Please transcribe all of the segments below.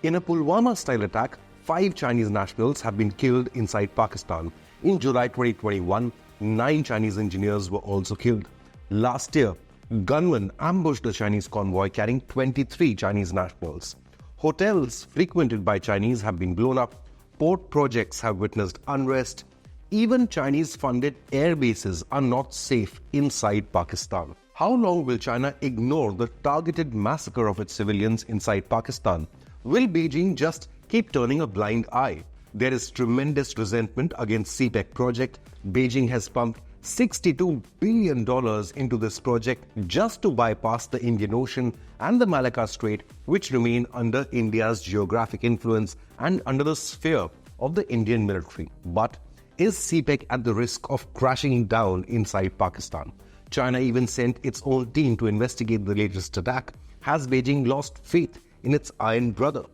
In a Pulwama-style attack, 5 Chinese nationals have been killed inside Pakistan. In July 2021, 9 Chinese engineers were also killed. Last year, gunmen ambushed a Chinese convoy carrying 23 Chinese nationals. Hotels frequented by Chinese have been blown up. Port projects have witnessed unrest. Even Chinese-funded air bases are not safe inside Pakistan. How long will China ignore the targeted massacre of its civilians inside Pakistan? Will Beijing just keep turning a blind eye? There is tremendous resentment against CPEC project. Beijing has pumped $62 billion into this project just to bypass the Indian Ocean and the Malacca Strait, which remain under India's geographic influence and under the sphere of the Indian military. But is CPEC at the risk of crashing down inside Pakistan? China even sent its own team to investigate the latest attack. Has Beijing lost faith in its iron brother?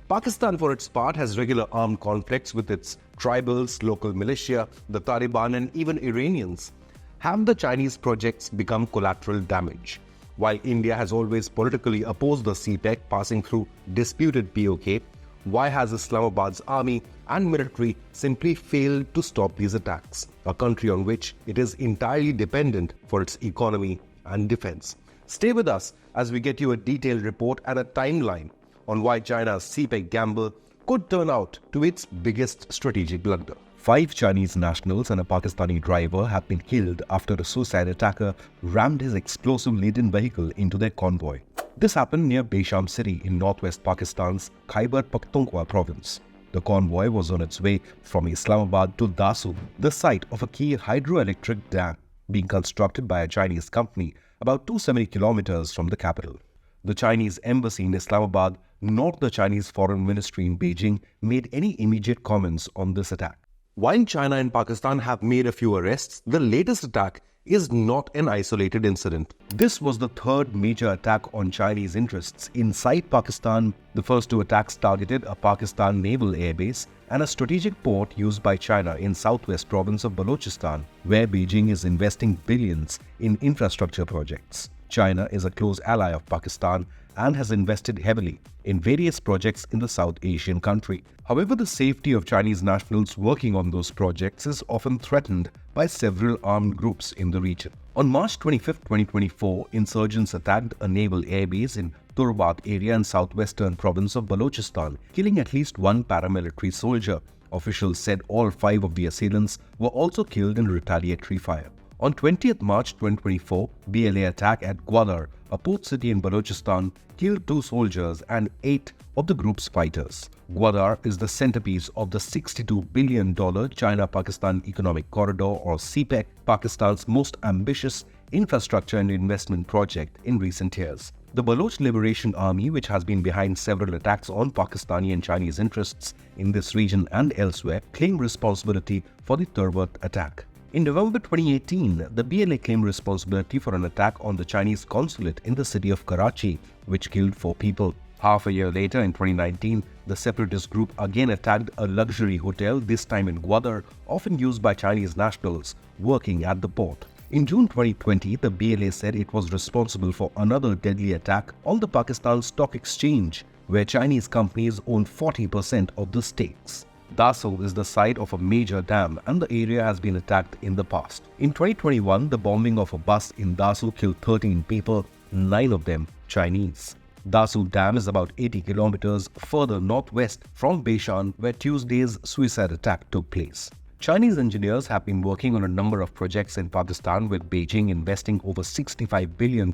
Pakistan, for its part, has regular armed conflicts with its tribals, local militia, the Taliban, and even Iranians. Have the Chinese projects become collateral damage? While India has always politically opposed the CPEC passing through disputed POK, why has Islamabad's army and military simply failed to stop these attacks, a country on which it is entirely dependent for its economy and defense? Stay with us as we get you a detailed report and a timeline on why China's CPEC gamble could turn out to its biggest strategic blunder. 5 Chinese nationals and a Pakistani driver have been killed after a suicide attacker rammed his explosive-laden vehicle into their convoy. This happened near Besham city in northwest Pakistan's Khyber Pakhtunkhwa province. The convoy was on its way from Islamabad to Dasu, the site of a key hydroelectric dam being constructed by a Chinese company about 270 kilometers from the capital. The Chinese embassy in Islamabad nor the Chinese foreign ministry in Beijing made any immediate comments on this attack. While China and Pakistan have made a few arrests, the latest attack is not an isolated incident. This was the third major attack on Chinese interests inside Pakistan. The first 2 attacks targeted a Pakistan naval airbase and a strategic port used by China in southwest province of Balochistan, where Beijing is investing billions in infrastructure projects. China is a close ally of Pakistan and has invested heavily in various projects in the South Asian country. However, the safety of Chinese nationals working on those projects is often threatened by several armed groups in the region. On March 25, 2024, insurgents attacked a naval airbase in Turbat area in southwestern province of Balochistan, killing at least 1 paramilitary soldier. Officials said all 5 of the assailants were also killed in retaliatory fire. On 20th March 2024, BLA attack at Gwadar, a port city in Balochistan, killed 2 soldiers and 8 of the group's fighters. Gwadar is the centerpiece of the $62 billion China-Pakistan Economic Corridor, or CPEC, Pakistan's most ambitious infrastructure and investment project in recent years. The Baloch Liberation Army, which has been behind several attacks on Pakistani and Chinese interests in this region and elsewhere, claimed responsibility for the Turbat attack. In November 2018, the BLA claimed responsibility for an attack on the Chinese consulate in the city of Karachi, which killed 4 people. Half a year later, in 2019, the separatist group again attacked a luxury hotel, this time in Gwadar, often used by Chinese nationals working at the port. In June 2020, the BLA said it was responsible for another deadly attack on the Pakistan Stock Exchange, where Chinese companies own 40% of the stakes. Dasu is the site of a major dam and the area has been attacked in the past. In 2021, the bombing of a bus in Dasu killed 13 people, 9 of them Chinese. Dasu Dam is about 80 kilometers further northwest from Beshan, where Tuesday's suicide attack took place. Chinese engineers have been working on a number of projects in Pakistan, with Beijing investing over $65 billion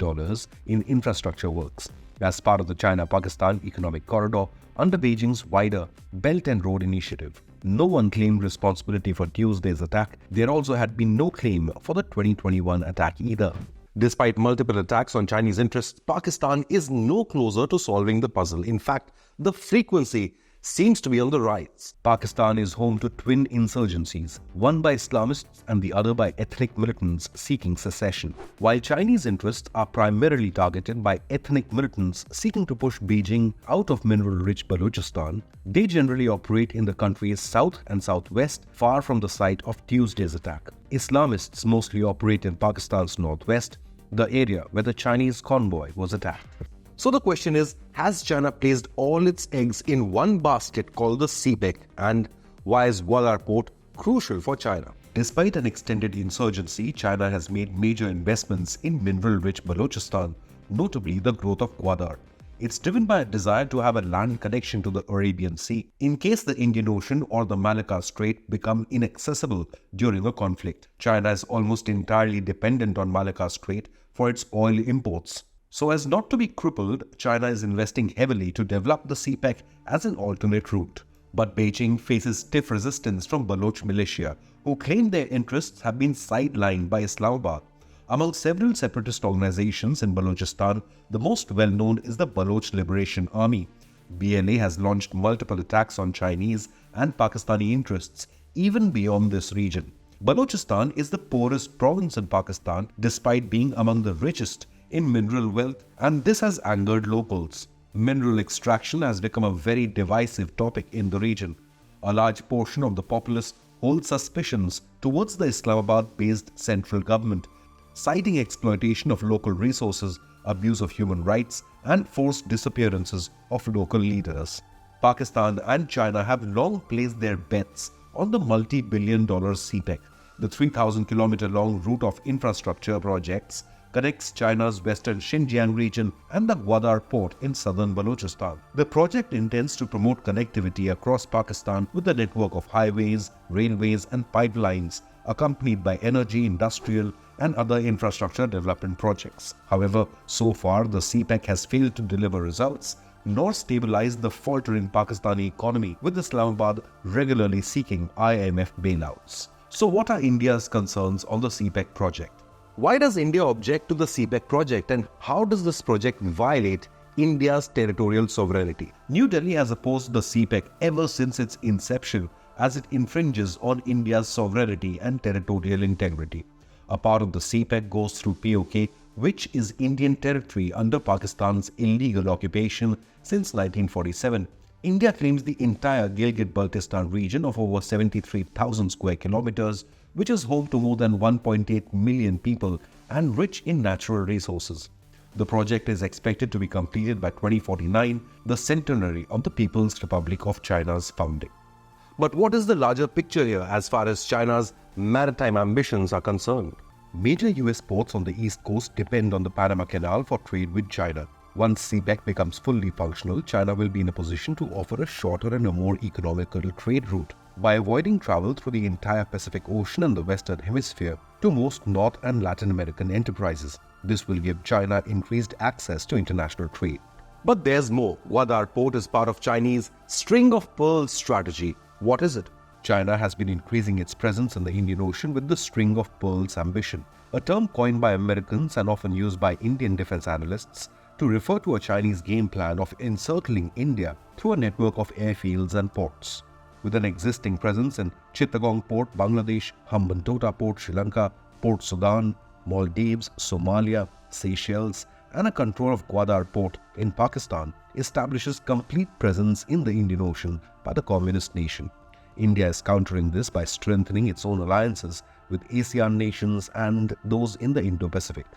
in infrastructure works as part of the China-Pakistan Economic Corridor under Beijing's wider Belt and Road Initiative. No one claimed responsibility for Tuesday's attack. There also had been no claim for the 2021 attack either. Despite multiple attacks on Chinese interests, Pakistan is no closer to solving the puzzle. In fact, the frequency seems to be on the rise. Pakistan is home to twin insurgencies, one by Islamists and the other by ethnic militants seeking secession. While Chinese interests are primarily targeted by ethnic militants seeking to push Beijing out of mineral-rich Balochistan, they generally operate in the country's south and southwest, far from the site of Tuesday's attack. Islamists mostly operate in Pakistan's northwest, the area where the Chinese convoy was attacked. So the question is, has China placed all its eggs in one basket called the CPEC, and why is Gwadar port crucial for China? Despite an extended insurgency, China has made major investments in mineral-rich Balochistan, notably the growth of Gwadar. It's driven by a desire to have a land connection to the Arabian Sea in case the Indian Ocean or the Malacca Strait become inaccessible during a conflict. China is almost entirely dependent on Malacca Strait for its oil imports. So as not to be crippled, China is investing heavily to develop the CPEC as an alternate route. But Beijing faces stiff resistance from Baloch militia, who claim their interests have been sidelined by Islamabad. Among several separatist organizations in Balochistan, the most well-known is the Baloch Liberation Army. BLA has launched multiple attacks on Chinese and Pakistani interests, even beyond this region. Balochistan is the poorest province in Pakistan, despite being among the richest in mineral wealth, and this has angered locals. Mineral extraction has become a very divisive topic in the region. A large portion of the populace holds suspicions towards the Islamabad-based central government, citing exploitation of local resources, abuse of human rights, and forced disappearances of local leaders. Pakistan and China have long placed their bets on the multi-billion-dollar CPEC. The 3,000-kilometer-long route of infrastructure projects connects China's western Xinjiang region and the Gwadar port in southern Balochistan. The project intends to promote connectivity across Pakistan with a network of highways, railways, and pipelines, accompanied by energy, industrial, and other infrastructure development projects. However, so far the CPEC has failed to deliver results nor stabilize the faltering Pakistani economy, with Islamabad regularly seeking IMF bailouts. So what are India's concerns on the CPEC project? Why does India object to the CPEC project, and how does this project violate India's territorial sovereignty? New Delhi has opposed the CPEC ever since its inception, as it infringes on India's sovereignty and territorial integrity. A part of the CPEC goes through POK, which is Indian territory under Pakistan's illegal occupation since 1947. India claims the entire Gilgit-Baltistan region of over 73,000 square kilometers, which is home to more than 1.8 million people and rich in natural resources. The project is expected to be completed by 2049, the centenary of the People's Republic of China's founding. But what is the larger picture here as far as China's maritime ambitions are concerned? Major US ports on the East Coast depend on the Panama Canal for trade with China. Once CPEC becomes fully functional, China will be in a position to offer a shorter and a more economical trade route. By avoiding travel through the entire Pacific Ocean and the Western Hemisphere to most North and Latin American enterprises, this will give China increased access to international trade. But there's more. Gwadar port is part of Chinese string of pearls strategy. What is it? China has been increasing its presence in the Indian Ocean with the string of pearls ambition, a term coined by Americans and often used by Indian defense analysts to refer to a Chinese game plan of encircling India through a network of airfields and ports. With an existing presence in Chittagong Port, Bangladesh, Hambantota Port, Sri Lanka, Port Sudan, Maldives, Somalia, Seychelles, and a control of Gwadar Port in Pakistan, establishes complete presence in the Indian Ocean by the communist nation. India is countering this by strengthening its own alliances with ASEAN nations and those in the Indo-Pacific.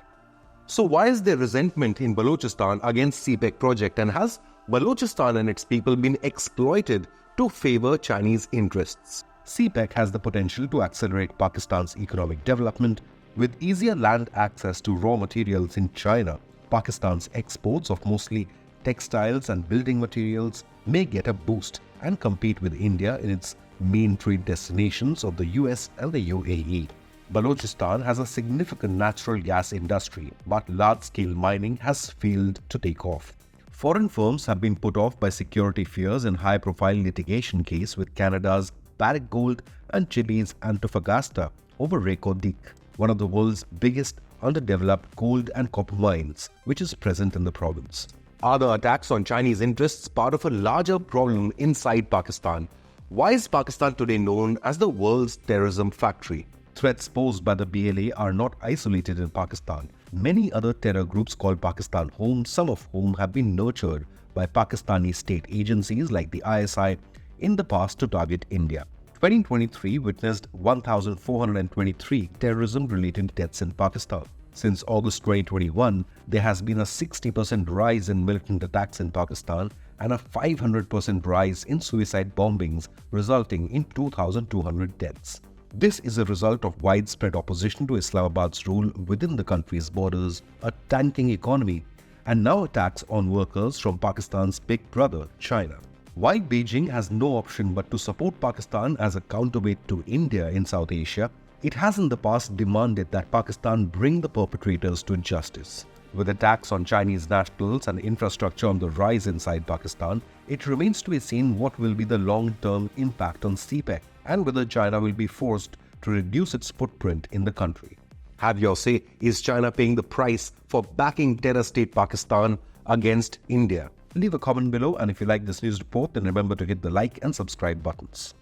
So why is there resentment in Balochistan against CPEC project, and has Balochistan and its people been exploited to favor Chinese interests? CPEC has the potential to accelerate Pakistan's economic development. With easier land access to raw materials in China, Pakistan's exports of mostly textiles and building materials may get a boost and compete with India in its main trade destinations of the US and the UAE. Balochistan has a significant natural gas industry, but large-scale mining has failed to take off. Foreign firms have been put off by security fears in high-profile litigation case with Canada's Barrick Gold and Chile's Antofagasta over Reko Diq, one of the world's biggest underdeveloped gold and copper mines, which is present in the province. Are the attacks on Chinese interests part of a larger problem inside Pakistan? Why is Pakistan today known as the world's terrorism factory? Threats posed by the BLA are not isolated in Pakistan. Many other terror groups call Pakistan home, some of whom have been nurtured by Pakistani state agencies like the ISI in the past to target India. 2023 witnessed 1,423 terrorism-related deaths in Pakistan. Since August 2021, there has been a 60% rise in militant attacks in Pakistan and a 500% rise in suicide bombings, resulting in 2,200 deaths. This is a result of widespread opposition to Islamabad's rule within the country's borders, a tanking economy, and now attacks on workers from Pakistan's big brother, China. While Beijing has no option but to support Pakistan as a counterweight to India in South Asia, it has in the past demanded that Pakistan bring the perpetrators to justice. With attacks on Chinese nationals and infrastructure on the rise inside Pakistan, it remains to be seen what will be the long-term impact on CPEC and whether China will be forced to reduce its footprint in the country. Have your say, is China paying the price for backing terror state Pakistan against India? Leave a comment below, and if you like this news report, then remember to hit the like and subscribe buttons.